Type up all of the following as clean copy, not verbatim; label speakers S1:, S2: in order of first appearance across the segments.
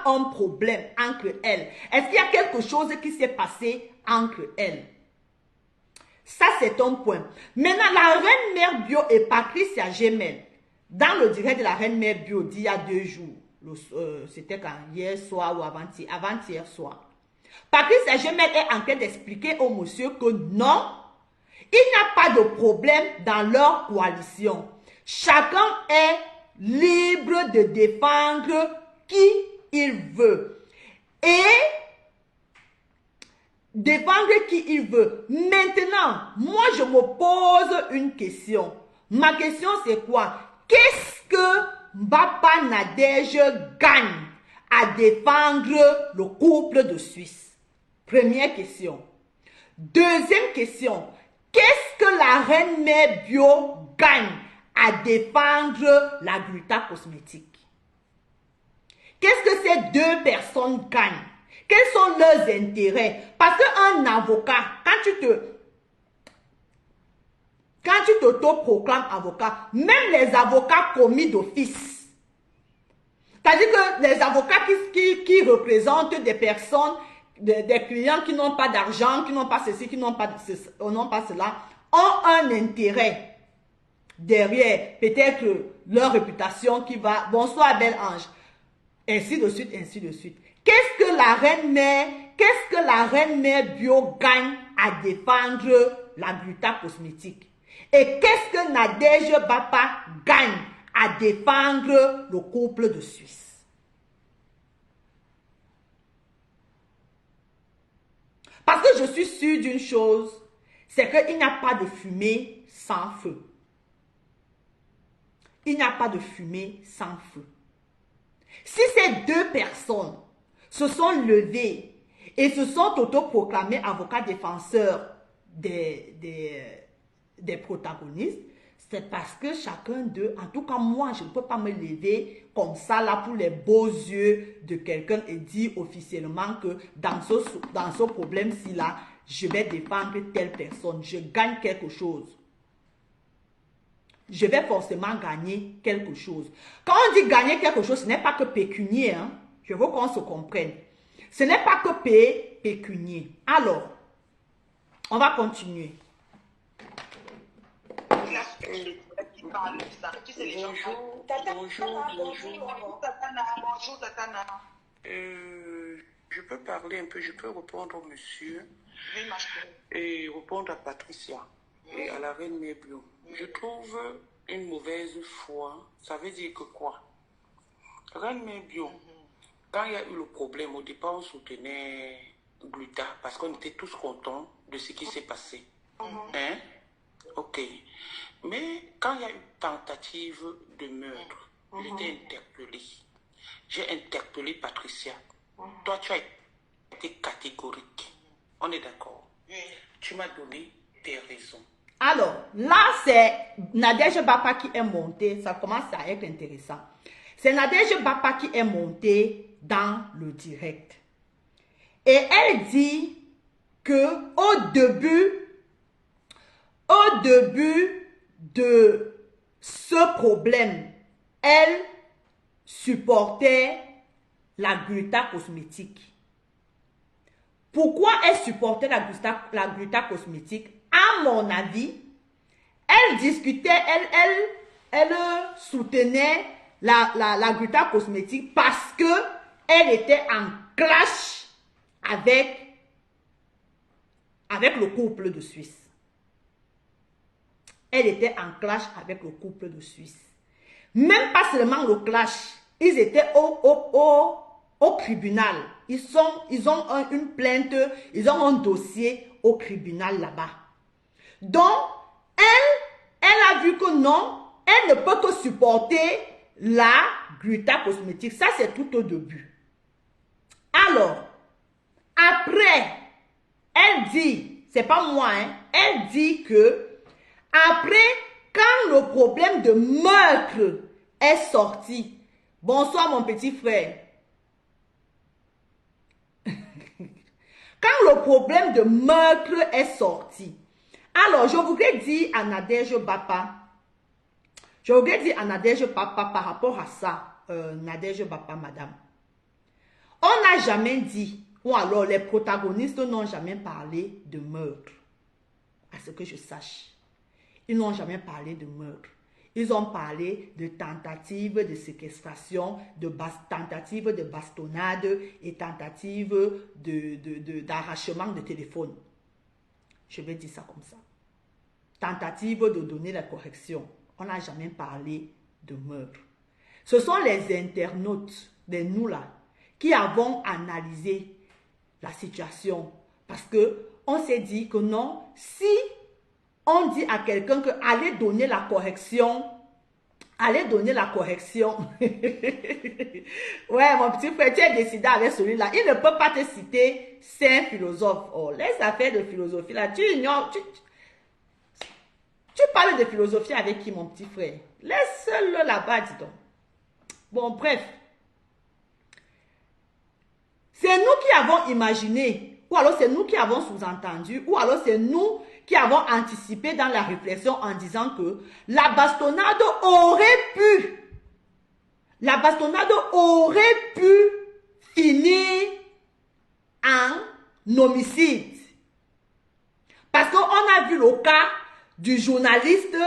S1: un problème entre elles? Est-ce qu'il y a quelque chose qui s'est passé entre elles? Ça, c'est un point. Maintenant, la reine mère bio et Patricia Gemel, dans le direct de la reine mère bio d'il y a 2 jours, c'était quand hier soir ou avant-hier soir, Patricia Gemel est en train d'expliquer au monsieur que non, il n'y a pas de problème dans leur coalition. Chacun est libre de défendre qui il veut. Et défendre qui il veut. Maintenant, moi je me pose une question. Ma question c'est quoi? Qu'est-ce que Mbapa Nadège gagne à défendre le couple de Suisse? Première question. Deuxième question. Qu'est-ce que la reine mère bio gagne à défendre la Gluta cosmétique? Qu'est-ce que ces deux personnes gagnent? Quels sont leurs intérêts? Parce qu'un avocat, quand tu t'auto-proclames avocat, même les avocats commis d'office, c'est-à-dire que les avocats qui représentent des personnes, des clients qui n'ont pas d'argent, qui n'ont pas ceci, qui n'ont pas cela, ont un intérêt derrière, peut-être leur réputation qui va, bonsoir belle ange, ainsi de suite, ainsi de suite. Qu'est-ce que la reine mère bio gagne à défendre la Gluta cosmétique? Et qu'est-ce que Nadège Bapa gagne à défendre le couple de Suisse? Parce que je suis sûre d'une chose, c'est qu'il n'y a pas de fumée sans feu. Il n'y a pas de fumée sans feu. Si ces deux personnes se sont levées et se sont autoproclamés avocats défenseurs des protagonistes, c'est parce que chacun d'eux, en tout cas moi, je ne peux pas me lever comme ça là pour les beaux yeux de quelqu'un et dire officiellement que dans ce problème-ci là, je vais défendre telle personne, je gagne quelque chose. Je vais forcément gagner quelque chose. Quand on dit gagner quelque chose, ce n'est pas que pécunier, hein? Je veux qu'on se comprenne. Ce n'est pas que pécunier. Alors, on va continuer.
S2: Bonjour, Tatana. Je peux parler un peu, je peux répondre au monsieur et répondre à Patricia et à la reine Mébio. Je trouve une mauvaise foi. Ça veut dire que quoi? Reine Mébio, quand il y a eu le problème, au départ, on soutenait Gluta parce qu'on était tous contents de ce qui s'est passé. Hein? Ok. Mais quand il y a eu tentative de meurtre, j'étais interpellée. J'ai interpellé Patricia. Toi, tu as été catégorique. On est d'accord? Tu m'as donné tes raisons.
S1: Alors, là, c'est Nadège Bapa qui est montée. Ça commence à être intéressant. C'est Nadège Bapa qui est montée dans le direct. Et elle dit que au début de ce problème, elle supportait la Gluta cosmétique. Pourquoi elle supportait la Gluta cosmétique? À mon avis, elle discutait, elle soutenait la Gluta cosmétique parce que elle était en clash avec le couple de Suisse. Elle était en clash avec le couple de Suisse. Même pas seulement le clash, ils étaient au tribunal. Ils ont une plainte, ils ont un dossier au tribunal là-bas. Donc, elle a vu que non, elle ne peut que supporter la Gluta cosmétique. Ça, c'est tout au début. Alors, après, elle dit, c'est pas moi, hein, elle dit que après, quand le problème de meurtre est sorti, bonsoir mon petit frère, quand le problème de meurtre est sorti, alors je voudrais dire à Nadège Bapa, par rapport à ça, Nadège Bapa, madame, n'a jamais dit, ou alors les protagonistes n'ont jamais parlé de meurtre. À ce que je sache. Ils n'ont jamais parlé de meurtre. Ils ont parlé de tentatives de séquestration, tentatives de bastonnade et tentatives d'arrachement de téléphone. Je vais dire ça comme ça. Tentative de donner la correction. On n'a jamais parlé de meurtre. Ce sont les internautes, de nous là, qui avons analysé la situation. Parce que on s'est dit que non, si on dit à quelqu'un que allez donner la correction, ouais, mon petit frère, tu es décidé avec celui-là. Il ne peut pas te citer, c'est un philosophe. Oh, les affaires de philosophie là, tu ignores, tu parles de philosophie avec qui, mon petit frère? Laisse-le là-bas, dis donc. Bon, bref. C'est nous qui avons imaginé, ou alors c'est nous qui avons sous-entendu, ou alors c'est nous qui avons anticipé dans la réflexion en disant que la bastonnade aurait pu finir en homicide. Parce qu'on a vu le cas du journaliste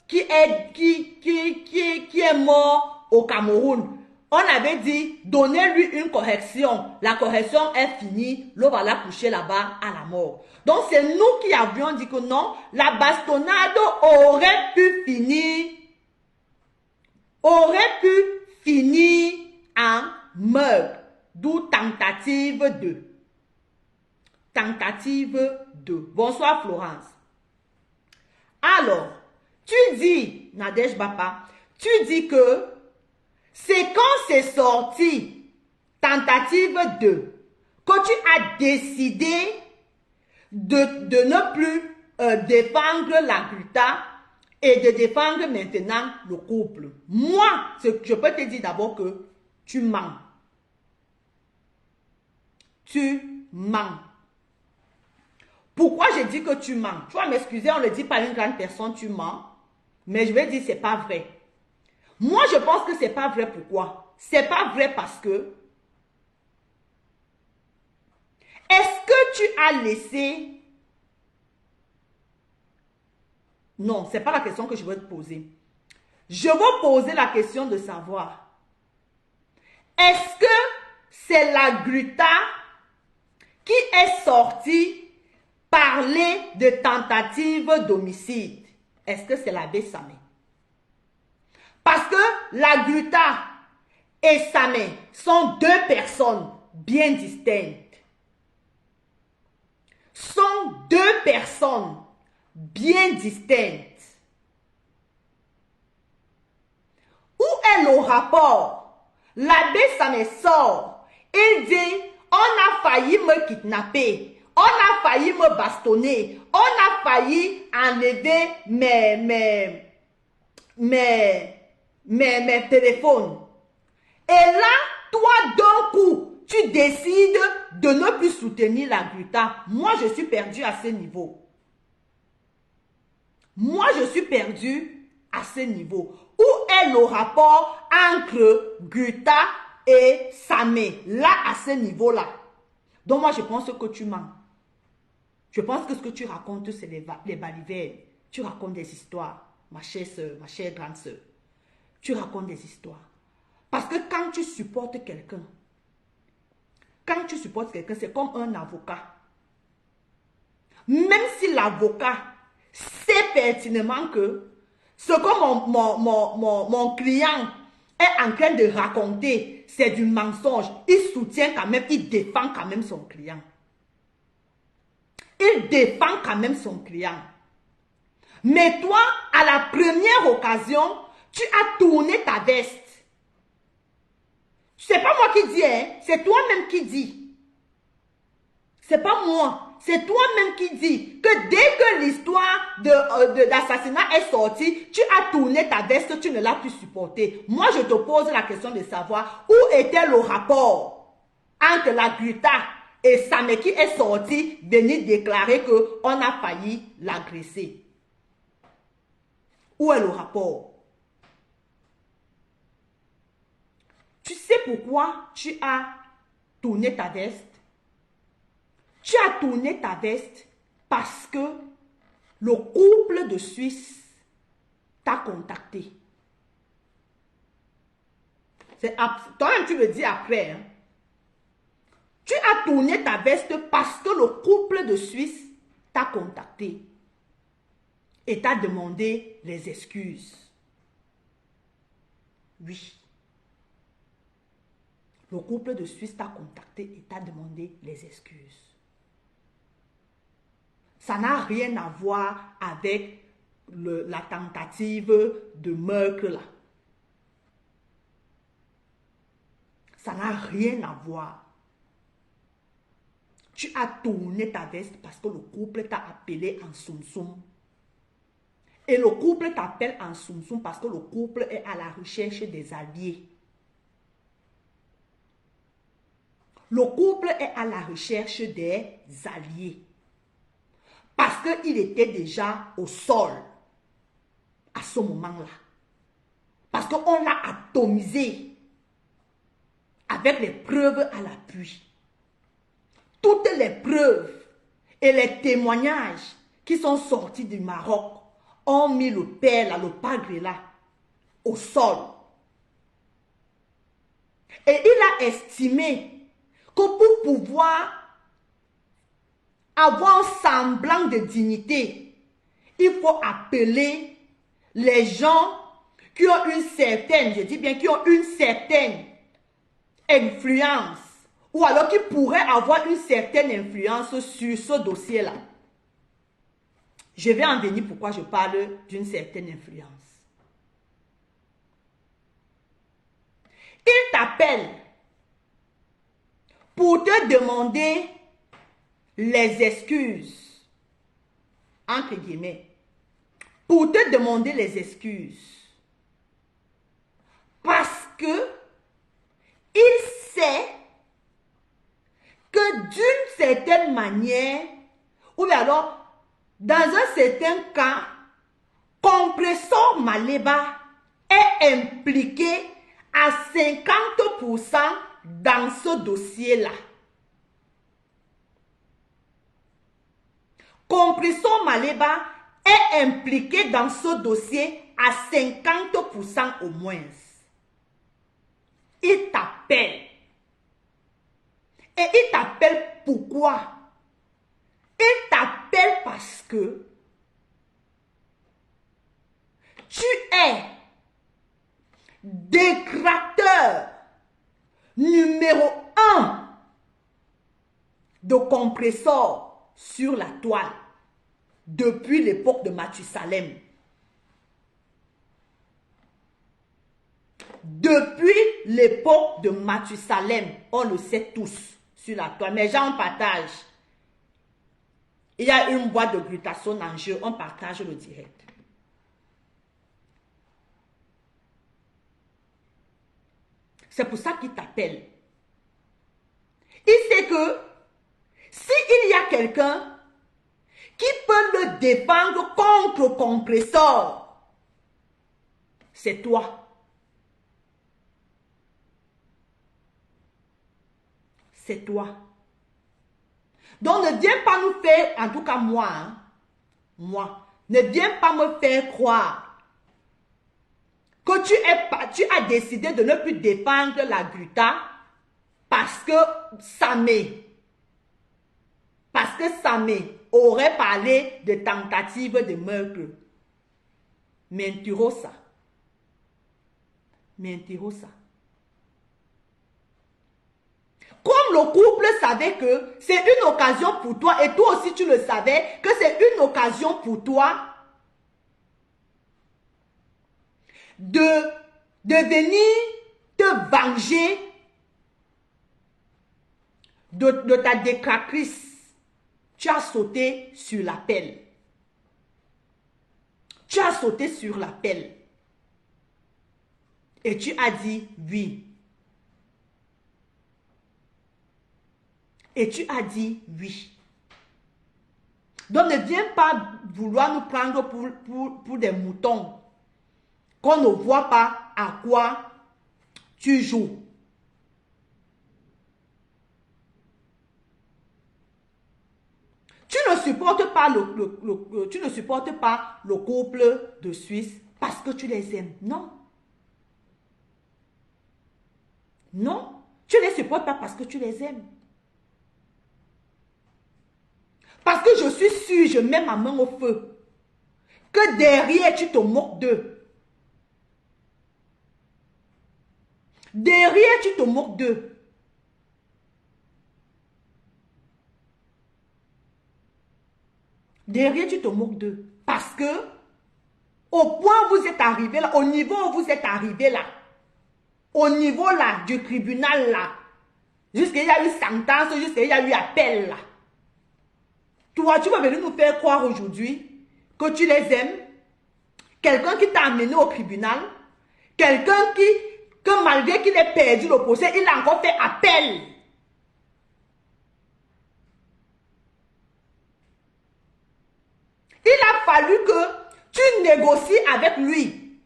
S1: qui est mort au Cameroun. On avait dit, donnez-lui une correction. La correction est finie. L'on va la coucher là-bas à la mort. Donc, c'est nous qui avions dit que non, la bastonnade aurait pu finir en meurtre. D'où tentative de. Tentative de. Bonsoir, Florence. Alors, tu dis, Nadège Bapa, tu dis que c'est quand c'est sorti, tentative de, que tu as décidé de ne plus défendre la Gruta et de défendre maintenant le couple. Moi, je peux te dire d'abord que tu mens. Tu mens. Pourquoi je dis que tu mens? Tu vas m'excuser, on ne le dit pas à une grande personne, tu mens. Mais je vais dire, c'est pas vrai. Moi, je pense que c'est pas vrai. Pourquoi? C'est pas vrai parce que est-ce que tu as laissé... Non, c'est pas la question que je veux te poser. Je veux poser la question de savoir, est-ce que c'est la Gruta qui est sortie parler de tentative d'homicide? Est-ce que c'est l'abbé Samé? Parce que la Gruta et Samé sont deux personnes bien distinctes. Sont deux personnes bien distinctes. Où est le rapport? L'abbé Samé sort. Il dit, on a failli me kidnapper. On a failli me bastonner. On a failli enlever mes téléphones. Et là, toi, d'un coup, tu décides de ne plus soutenir la Gruta. Moi, je suis perdu à ce niveau. Moi, je suis perdu à ce niveau. Où est le rapport entre Gruta et Samé? Là, à ce niveau-là. Donc, moi, je pense que tu mens. Je pense que ce que tu racontes, c'est les balivernes. Tu racontes des histoires, ma chère soeur, ma chère grande soeur. Tu racontes des histoires. Parce que quand tu supportes quelqu'un, c'est comme un avocat. Même si l'avocat sait pertinemment que ce que mon client est en train de raconter, c'est du mensonge, il soutient quand même, il défend quand même son client. Il défend quand même son client. Mais toi, à la première occasion, tu as tourné ta veste. C'est pas moi qui dis, hein? C'est toi-même qui dis. C'est pas moi. C'est toi-même qui dis que dès que l'histoire d'assassinat est sortie, tu as tourné ta veste, tu ne l'as plus supporté. Moi, je te pose la question de savoir où était le rapport entre la Gruta et Samé qui est sorti venir déclarer qu'on a failli l'agresser. Où est le rapport? Tu sais pourquoi tu as tourné ta veste? Tu as tourné ta veste parce que le couple de Suisse t'a contacté. Toi-même, tu le dis après. Hein. Tu as tourné ta veste parce que le couple de Suisse t'a contacté et t'a demandé les excuses. Oui. Le couple de Suisse t'a contacté et t'a demandé les excuses. Ça n'a rien à voir avec la tentative de meurtre là. Ça n'a rien à voir. Tu as tourné ta veste parce que le couple t'a appelé en soum-soum. Et le couple t'appelle en soum-soum parce que le couple est à la recherche des alliés. Le couple est à la recherche des alliés. Parce qu'il était déjà au sol à ce moment-là. Parce qu'on l'a atomisé avec les preuves à l'appui. Toutes les preuves et les témoignages qui sont sortis du Maroc ont mis le père là, le padre là, au sol. Et il a estimé que pour pouvoir avoir un semblant de dignité, il faut appeler les gens qui ont une certaine, je dis bien qui ont une certaine influence, ou alors qui pourraient avoir une certaine influence sur ce dossier-là. Je vais en venir pourquoi je parle d'une certaine influence. Il t'appelle pour te demander les excuses, entre guillemets, pour te demander les excuses. Parce que il sait que d'une certaine manière, ou bien alors, dans un certain cas, Compressor Maleba est impliqué à 50% dans ce dossier-là. Compressor Maleba est impliqué dans ce dossier à 50% au moins. Il t'appelle. Et il t'appelle pourquoi? Il t'appelle parce que tu es détracteur numéro 1 de Compressor sur la toile depuis l'époque de Mathusalem. Depuis l'époque de Mathusalem, on le sait tous sur la toile, mais gens partagent. Il y a une boîte de glutathione en jeu, on partage le direct. C'est pour ça qu'il t'appelle. Il sait que s'il y a quelqu'un qui peut le défendre contre Compressor, c'est toi. C'est toi. Donc ne viens pas nous faire, en tout cas moi, hein, moi, ne viens pas me faire croire que tu as décidé de ne plus défendre la Gluta parce que Samé aurait parlé de tentative de meurtre. Mentirosa. Mentirosa. Comme le couple savait que c'est une occasion pour toi, et toi aussi tu le savais, que c'est une occasion pour toi de venir te venger de ta décratrice. Tu as sauté sur l'appel. Tu as sauté sur l'appel. Et tu as dit oui. Et tu as dit oui. Donc ne viens pas vouloir nous prendre pour des moutons. Qu'on ne voit pas à quoi tu joues. supportes pas tu ne supportes pas le couple de Suisse parce que tu les aimes. Non. Non. Tu ne les supportes pas parce que tu les aimes. Parce que je suis sûre, je mets ma main au feu, que derrière, tu te moques d'eux. Derrière, tu te moques d'eux. Derrière, tu te moques d'eux. Parce que, au point où vous êtes arrivé là, au niveau où vous êtes arrivé là, au niveau là, du tribunal là, jusqu'à il y a eu sentence, jusqu'à il y a eu appel là. Toi, tu vas venir nous faire croire aujourd'hui que tu les aimes. Quelqu'un qui t'a amené au tribunal, quelqu'un que malgré qu'il ait perdu le procès, il a encore fait appel. Il a fallu que tu négocies avec lui.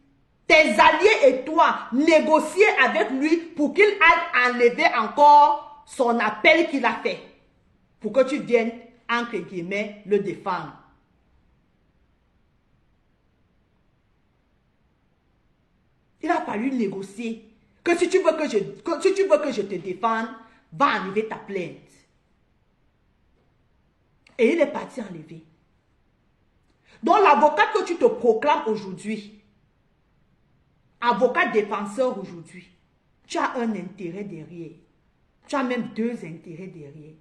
S1: Tes alliés et toi, négociez avec lui pour qu'il aille enlever encore son appel qu'il a fait. Pour que tu viennes, entre guillemets, le défendre. Il a fallu négocier. Que si tu veux que je te défende, va enlever ta plainte. Et il est parti enlever. Donc l'avocat que tu te proclames aujourd'hui, avocat défenseur aujourd'hui, tu as un intérêt derrière. Tu as même deux intérêts derrière.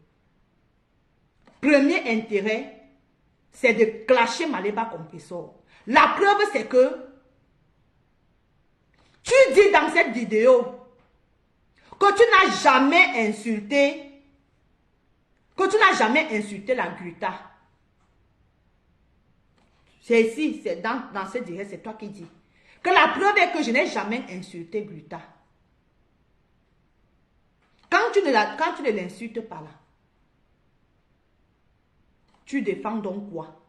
S1: Premier intérêt, c'est de clasher Maléba Compressor. La preuve, c'est que tu dis dans cette vidéo que tu n'as jamais insulté, la Gluta. C'est ici, c'est dans ce direct, c'est toi qui dis. Que la preuve est que je n'ai jamais insulté Gluta. Quand tu ne l'insultes pas là, tu défends donc quoi?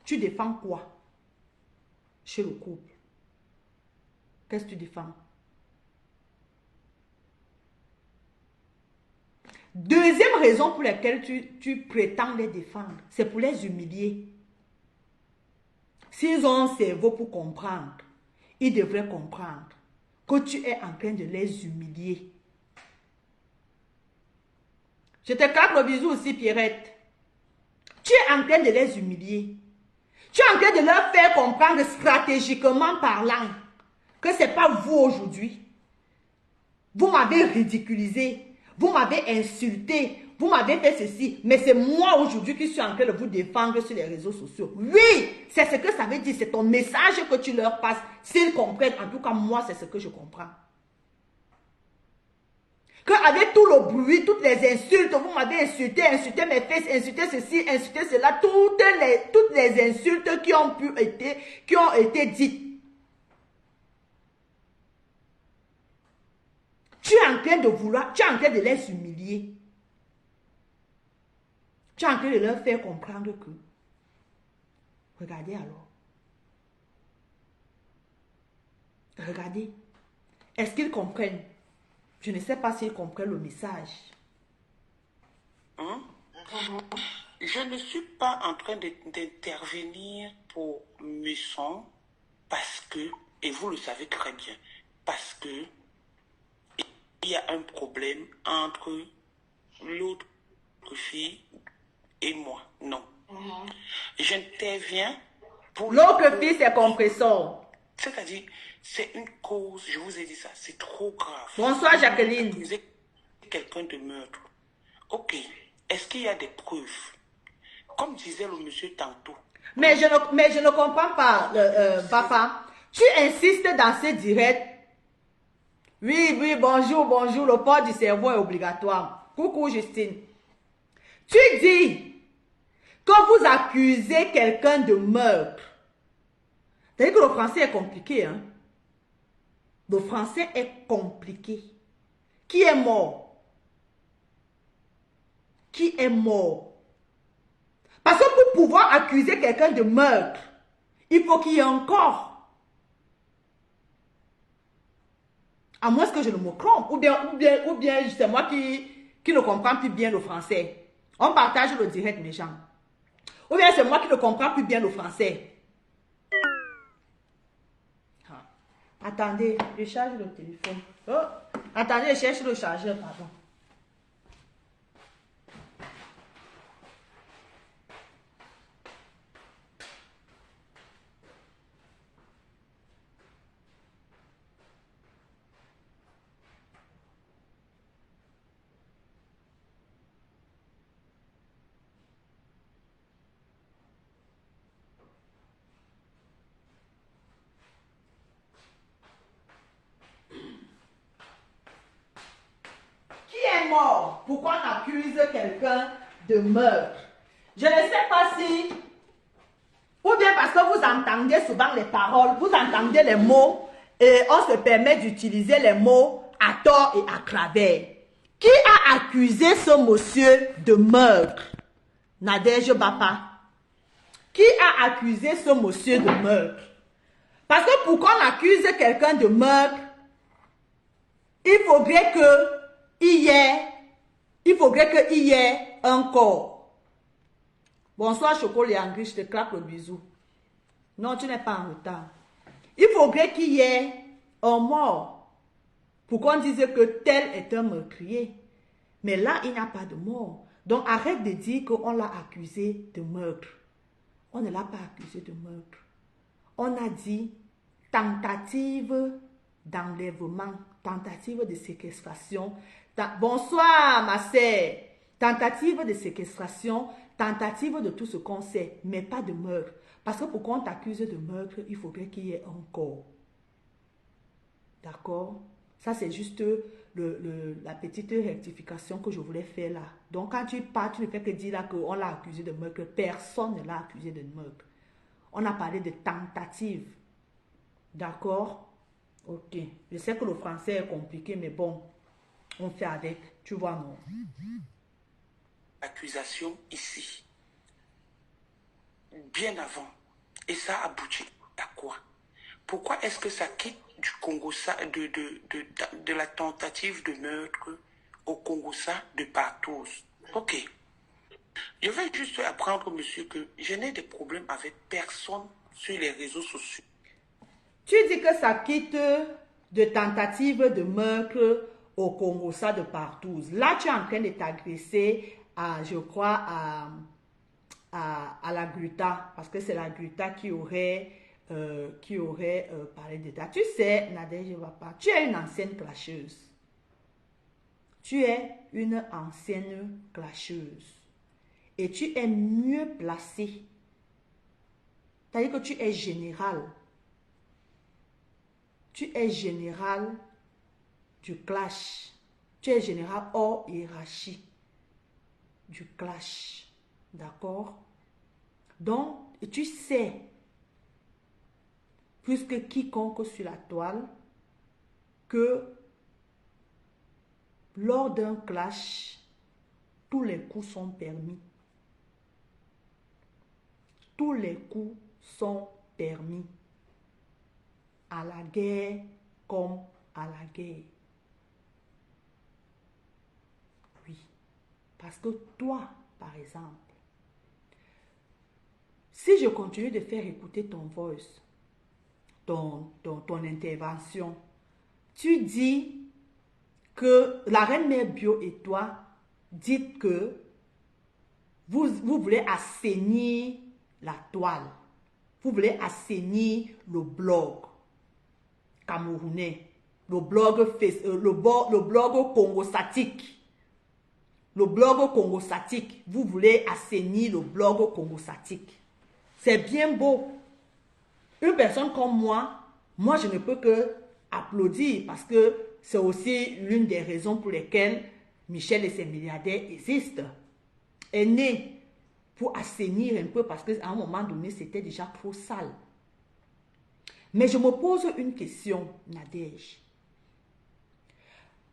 S1: Tu défends quoi chez le couple? Qu'est-ce que tu défends? Deuxième raison pour laquelle tu prétends les défendre, c'est pour les humilier. S'ils ont un cerveau pour comprendre, ils devraient comprendre que tu es en train de les humilier. Je te claque le bisou aussi, Pierrette. Tu es en train de les humilier. Tu es en train de leur faire comprendre stratégiquement parlant que ce n'est pas vous aujourd'hui. Vous m'avez ridiculisé, vous m'avez insulté, vous m'avez fait ceci, mais c'est moi aujourd'hui qui suis en train de vous défendre sur les réseaux sociaux. Oui, c'est ce que ça veut dire, c'est ton message que tu leur passes. S'ils comprennent, en tout cas moi, c'est ce que je comprends. Qu'avec tout le bruit, toutes les insultes, vous m'avez insulté mes fesses, insulté ceci, insulté cela, toutes les insultes qui ont été dites. Tu es en train de les humilier. Tu es en train de leur faire comprendre que, regardez alors, regardez, est-ce qu'ils comprennent? Je ne sais pas s'ils comprennent le message.
S2: Je ne suis pas en train d'intervenir pour Musson parce que, et vous le savez très bien, parce que il y a un problème entre l'autre fille et moi. Non. J'interviens pour...
S1: L'autre fille, c'est Compressor.
S2: C'est-à-dire, c'est une cause, je vous ai dit ça, c'est trop grave.
S1: Bonsoir Jacqueline.
S2: Accuser quelqu'un de meurtre. Ok, est-ce qu'il y a des preuves? Comme disait le monsieur tantôt.
S1: Mais je ne comprends pas, papa. Tu insistes dans ce direct. Oui, bonjour, le port du cerveau est obligatoire. Coucou Justine. Tu dis que vous accusez quelqu'un de meurtre. C'est-à-dire que le français est compliqué, hein? Le français est compliqué. Qui est mort? Qui est mort? Parce que pour pouvoir accuser quelqu'un de meurtre, il faut qu'il y ait un corps. À moins que je ne me trompe. Ou bien c'est moi qui ne comprends plus bien le français. On partage le direct, mes gens. Ou bien c'est moi qui ne comprends plus bien le français. Attendez, je charge le téléphone. Oh, attendez, je cherche le chargeur, pardon. Mort. Pourquoi on accuse quelqu'un de meurtre? Je ne sais pas si, ou bien parce que vous entendez souvent les paroles, vous entendez les mots et on se permet d'utiliser les mots à tort et à travers. Qui a accusé ce monsieur de meurtre? Nadège Bapa. Qui a accusé ce monsieur de meurtre? Parce que pour qu'on accuse quelqu'un de meurtre, il faudrait qu'il y ait un corps. Bonsoir Chocolat Angry, je te claque le bisou. Non, tu n'es pas en retard. Il faudrait qu'il y ait un mort pour qu'on dise que tel est un meurtrier. Mais là, il n'y a pas de mort. Donc arrête de dire qu'on l'a accusé de meurtre. On ne l'a pas accusé de meurtre. On a dit tentative d'enlèvement, tentative de séquestration. Bonsoir ma sœur. Tentative de séquestration, tentative de tout ce qu'on sait, mais pas de meurtre. Parce que pour qu'on t'accuse de meurtre, il faudrait qu'il y ait un corps. D'accord? Ça, c'est juste la petite rectification que je voulais faire là. Donc, quand tu parles, tu ne fais que dire là qu'on l'a accusé de meurtre. Personne ne l'a accusé de meurtre. On a parlé de tentative. D'accord? Ok. Je sais que le français est compliqué, mais bon, on fait avec. Tu vois, non?
S2: Accusation ici. Bien avant. Et ça aboutit à quoi? Pourquoi est-ce que ça quitte du Congo, de la tentative de meurtre au Congo-Ça de Partouze? Ok. Je vais juste apprendre, monsieur, que je n'ai de problème avec personne sur les réseaux sociaux.
S1: Tu dis que ça quitte de tentative de meurtre au Congo-Ça de Partouze. Là, tu es en train de t'agresser à, je crois, à la Gruta, parce que c'est la Gruta qui aurait parlé de ça. Tu sais, Nadège Bapa, tu es une ancienne clasheuse. Tu es une ancienne clasheuse. Et tu es mieux placée. C'est-à-dire que tu es général. Tu es général du clash. Tu es général hors hiérarchie du clash. D'accord? Donc, tu sais, plus que quiconque sur la toile, que lors d'un clash, tous les coups sont permis. Tous les coups sont permis. À la guerre comme à la guerre. Oui. Parce que toi, par exemple, si je continue de faire écouter ton voice, ton intervention, tu dis que la reine mère bio et toi, dites que vous voulez assainir la toile. Vous voulez assainir le blog camerounais, le blog congo-satique. Le blog congo-satique. Vous voulez assainir le blog congo-satique. C'est bien beau. Une personne comme moi je ne peux que applaudir parce que c'est aussi l'une des raisons pour lesquelles Michel et ses milliardaires existent. Est né pour assainir un peu parce qu'à un moment donné, c'était déjà trop sale. Mais je me pose une question, Nadège.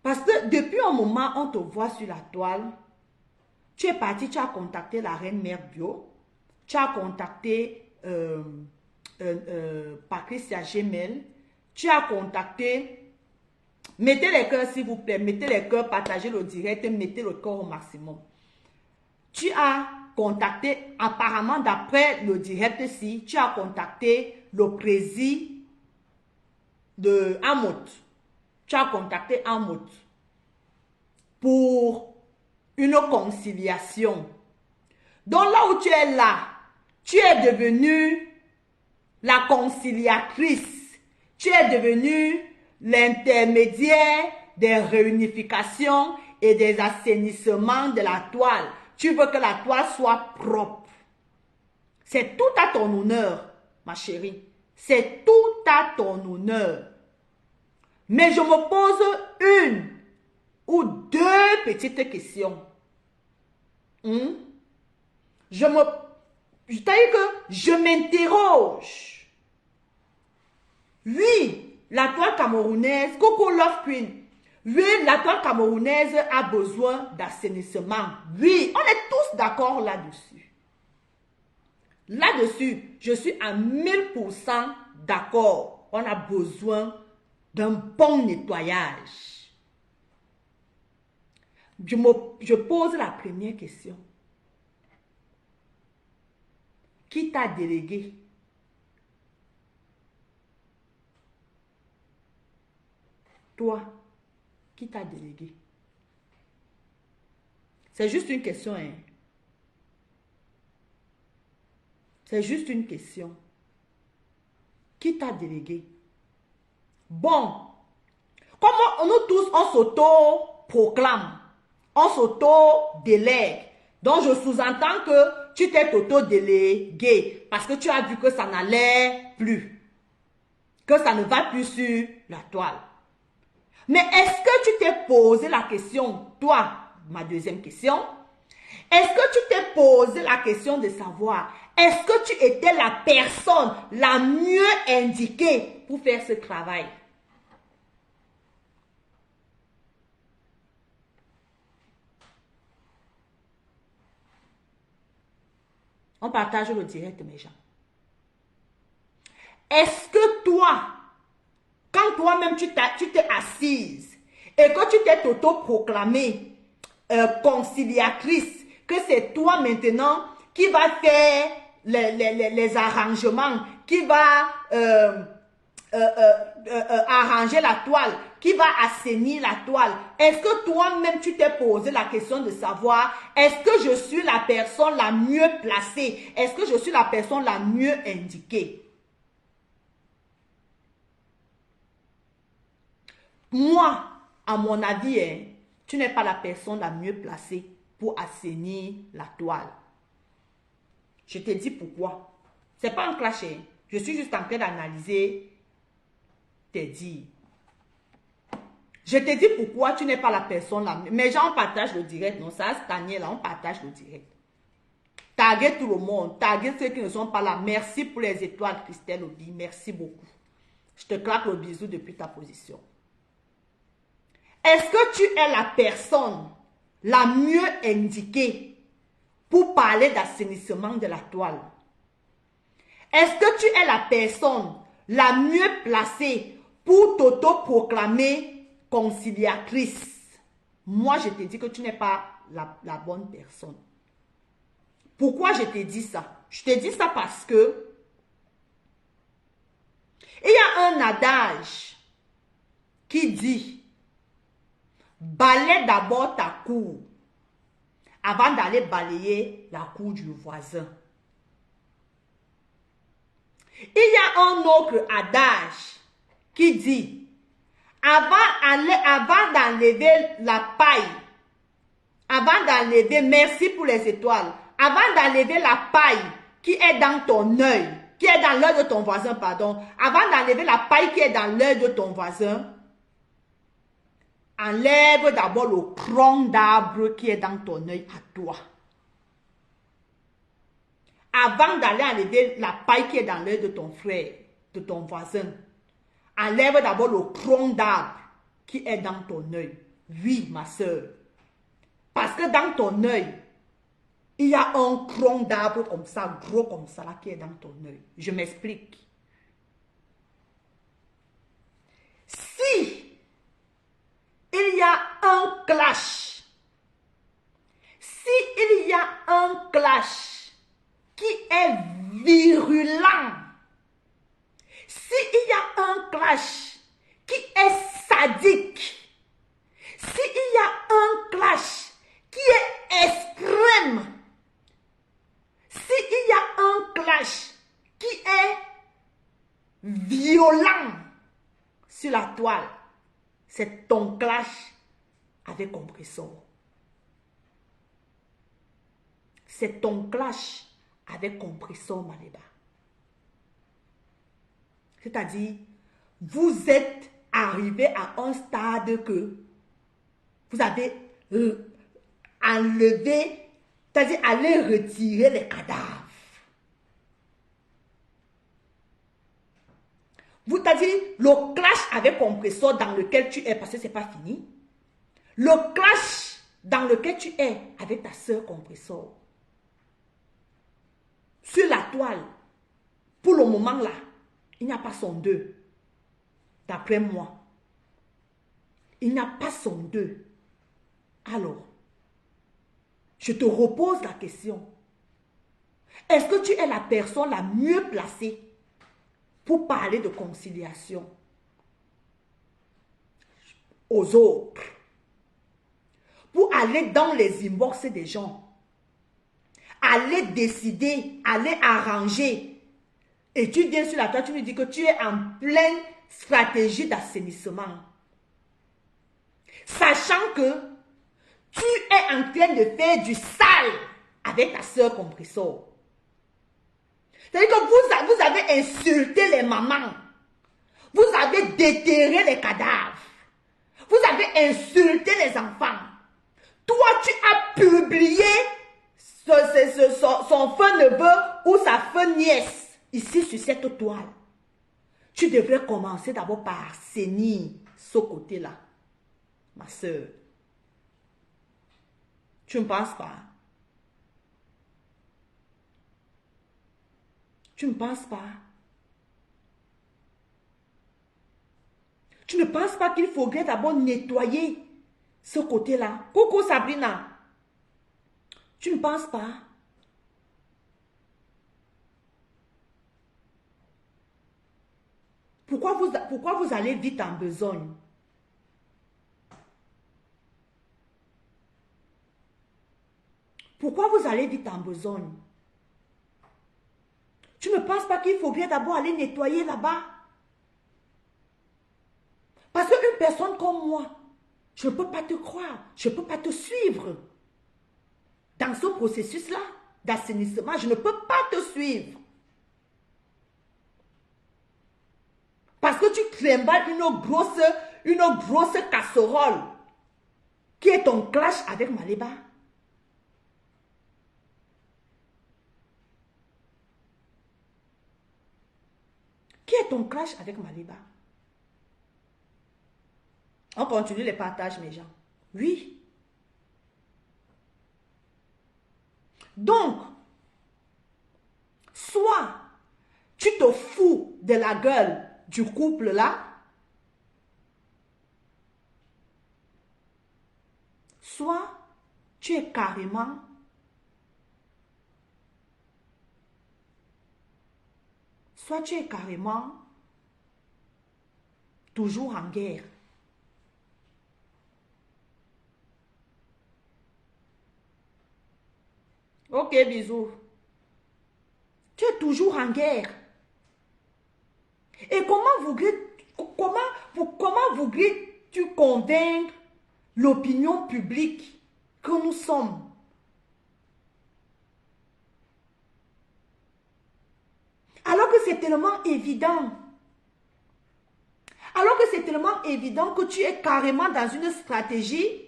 S1: Parce que depuis un moment, on te voit sur la toile. Tu es parti, tu as contacté la reine mère bio. Tu as contacté Patricia Gemel. Tu as contacté... Mettez les cœurs s'il vous plaît. Mettez les cœurs, partagez le direct, mettez le cœur au maximum. tu as contacté, apparemment d'après le direct-ci, tu as contacté le président de Amout. Tu as contacté Amout pour une conciliation. Donc là où tu es là, tu es devenue la conciliatrice. Tu es devenue l'intermédiaire des réunifications et des assainissements de la toile. Tu veux que la toile soit propre. C'est tout à ton honneur, ma chérie. C'est tout à ton honneur. Mais je me pose une ou deux petites questions. C'est-à-dire que je m'interroge. Oui, la toile camerounaise, Coco Love Queen, oui, la toile camerounaise a besoin d'assainissement. Oui, on est tous d'accord là-dessus. Là-dessus, je suis à 1000% d'accord. On a besoin d'un bon nettoyage. Je pose la première question. Qui t'a délégué? Toi, qui t'a délégué? C'est juste une question, hein? C'est juste une question. Qui t'a délégué? Bon, comment nous tous, on s'auto-proclame, on s'auto-délègue. Donc, je sous-entends que tu t'es auto-délégué parce que tu as vu que ça n'allait plus, que ça ne va plus sur la toile. Mais est-ce que tu t'es posé la question, toi, ma deuxième question, est-ce que tu t'es posé la question de savoir, est-ce que tu étais la personne la mieux indiquée pour faire ce travail? On partage le direct, mes gens. Est-ce que toi, quand toi-même tu t'es assise et que tu t'es auto-proclamée conciliatrice, que c'est toi maintenant qui va faire les arrangements, qui va arranger la toile, qui va assainir la toile. Est-ce que toi-même tu t'es posé la question de savoir, est-ce que je suis la personne la mieux placée? Est-ce que je suis la personne la mieux indiquée? Moi, à mon avis, hein, tu n'es pas la personne la mieux placée pour assainir la toile. Je te dis pourquoi. Ce n'est pas un clash. Hein. Je suis juste en train d'analyser tes dires. Je te dis pourquoi tu n'es pas la personne la mieux. Mais gens partagent le direct. Non, ça se stagné là, on partage le direct. Taguez tout le monde. Taguez ceux qui ne sont pas là. Merci pour les étoiles, Christelle Obi. Merci beaucoup. Je te claque le bisou depuis ta position. Est-ce que tu es la personne la mieux indiquée pour parler d'assainissement de la toile? Est-ce que tu es la personne la mieux placée pour t'auto-proclamer conciliatrice? Moi, je te dis que tu n'es pas la bonne personne. Pourquoi je te dis ça? Je te dis ça parce que il y a un adage qui dit: balaie d'abord ta cour avant d'aller balayer la cour du voisin. Il y a un autre adage qui dit: avant d'enlever la paille, avant d'enlever, merci pour les étoiles, avant d'enlever la paille qui est dans ton œil, qui est dans l'œil de ton voisin, pardon, avant d'enlever la paille qui est dans l'œil de ton voisin, enlève d'abord le tronc d'arbre qui est dans ton œil à toi. Avant d'aller enlever la paille qui est dans l'œil de ton frère, de ton voisin, enlève d'abord le tronc d'arbre qui est dans ton œil. Oui, ma soeur. Parce que dans ton œil, il y a un tronc d'arbre comme ça, gros comme ça, là, qui est dans ton œil. Je m'explique. Si il y a un clash, s'il y a un clash qui est virulent, s'il y a un clash qui est sadique, s'il y a un clash qui est extrême, s'il y a un clash qui est violent sur la toile, c'est ton clash avec compresseur. C'est ton clash avec compresseur Maliba. C'est-à-dire, vous êtes arrivé à un stade que vous avez enlevé, c'est-à-dire aller retirer les cadavres. Vous, c'est-à-dire, le clash avec compresseur dans lequel tu es, parce que ce n'est pas fini, le clash dans lequel tu es avec ta soeur compresseur, sur la toile, pour le moment là, il n'y a pas son 2. D'après moi. Il n'y a pas son 2. Alors, je te repose la question. Est-ce que tu es la personne la mieux placée pour parler de conciliation aux autres? Pour aller dans les inbox des gens, aller décider, aller arranger. Et tu viens sur la toile, tu me dis que tu es en pleine stratégie d'assainissement. Sachant que tu es en train de faire du sale avec ta soeur compresseur. C'est-à-dire que vous avez insulté les mamans. Vous avez déterré les cadavres. Vous avez insulté les enfants. Toi, tu as publié son feu neveu ou sa feu nièce ici sur cette toile. Tu devrais commencer d'abord par assainir ce côté-là, ma soeur. Tu ne penses pas? Tu ne penses pas? Tu ne penses pas qu'il faudrait d'abord nettoyer ce côté-là? Coucou Sabrina. Tu ne penses pas? Pourquoi vous allez vite en besogne? Pourquoi vous allez vite en besogne? Tu ne penses pas qu'il faudrait d'abord aller nettoyer là-bas? Parce qu'une personne comme moi, je ne peux pas te croire, je ne peux pas te suivre. Dans ce processus-là d'assainissement, je ne peux pas te suivre. Parce que tu trimbales une grosse casserole qui est ton clash avec Maliba. Qui est ton clash avec Maliba? On continue les partages, mes gens. Oui. Donc, soit tu te fous de la gueule du couple là, soit tu es carrément toujours en guerre. Ok, bisous. Tu es toujours en guerre. Et comment voudrais-tu convaincre l'opinion publique que nous sommes? Alors que c'est tellement évident. Alors que c'est tellement évident que tu es carrément dans une stratégie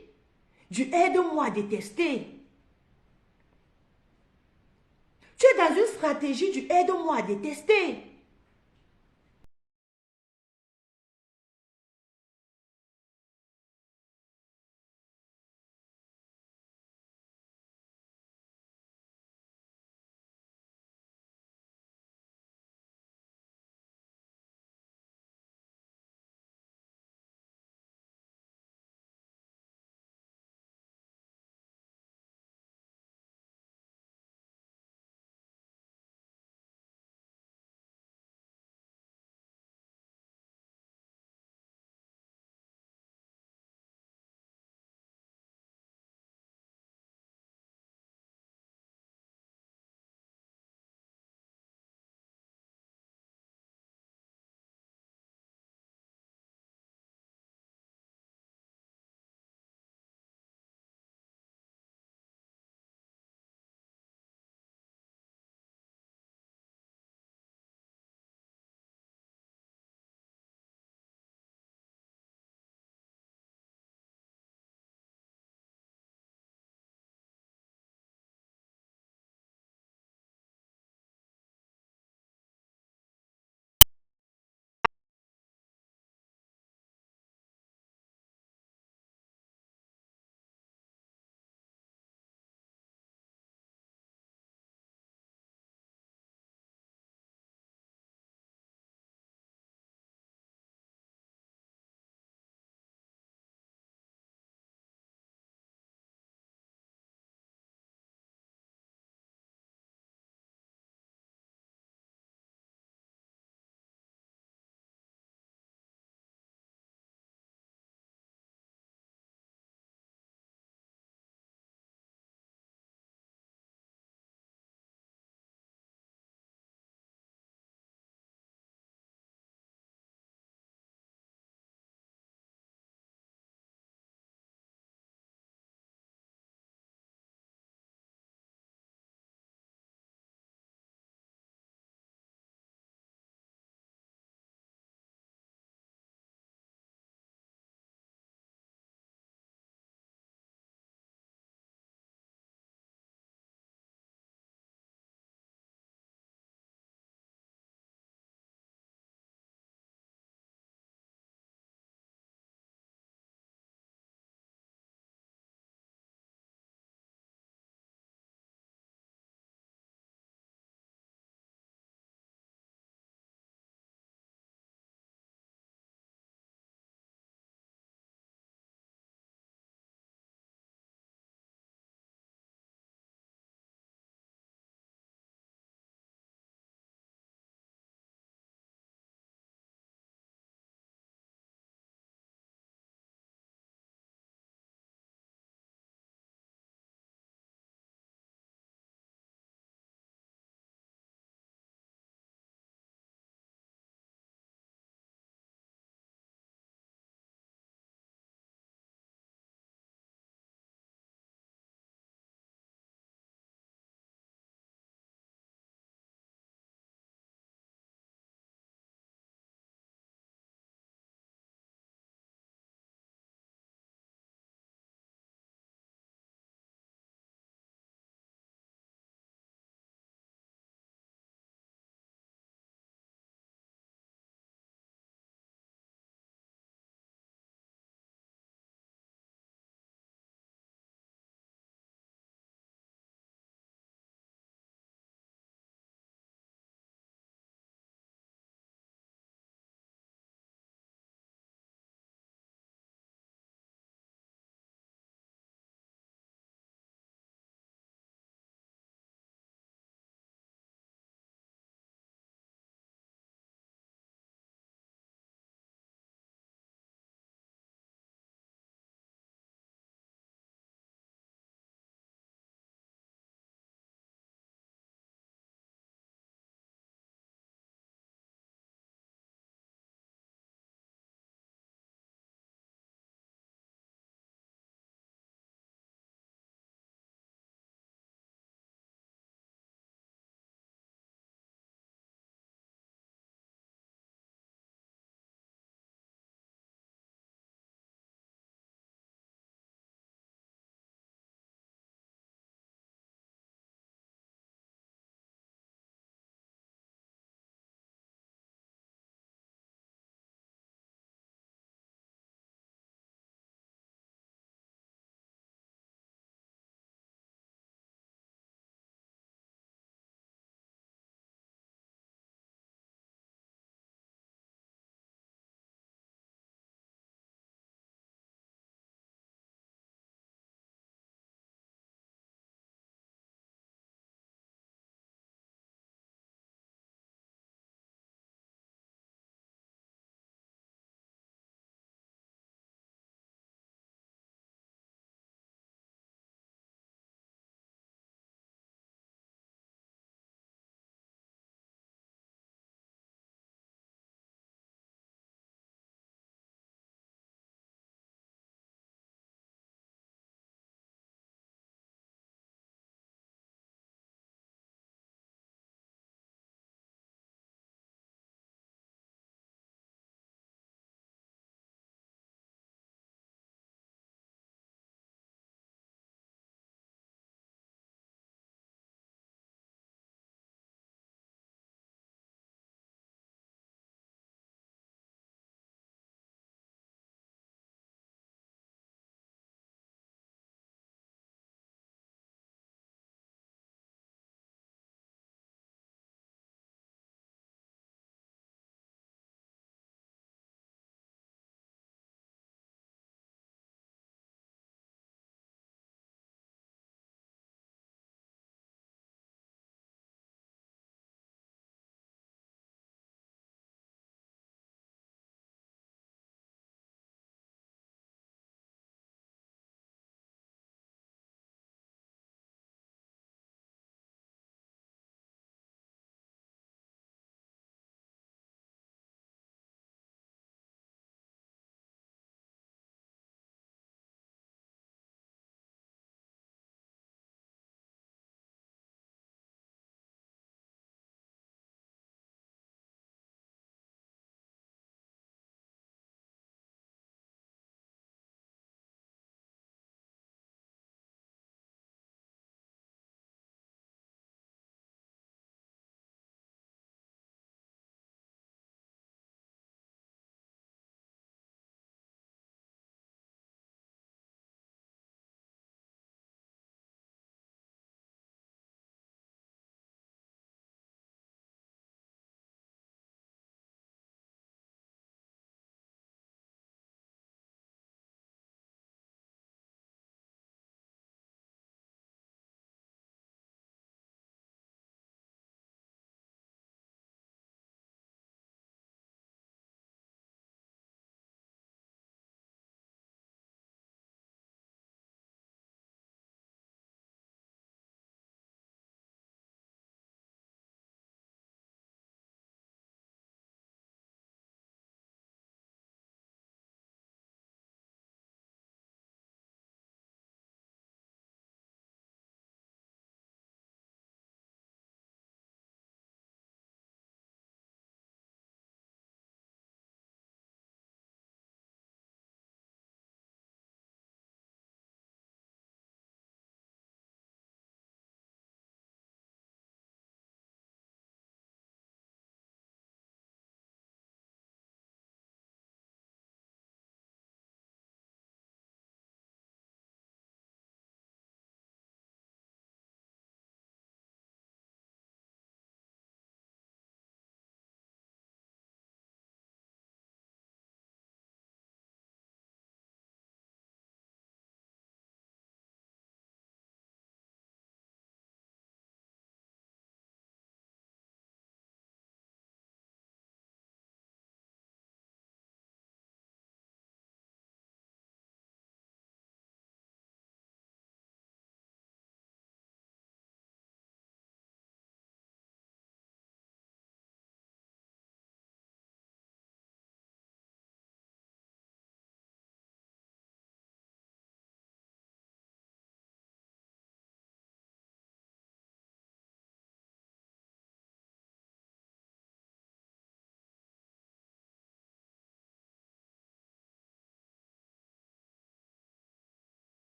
S1: du aide-moi à détester. Tu es dans une stratégie du aide-moi à détester.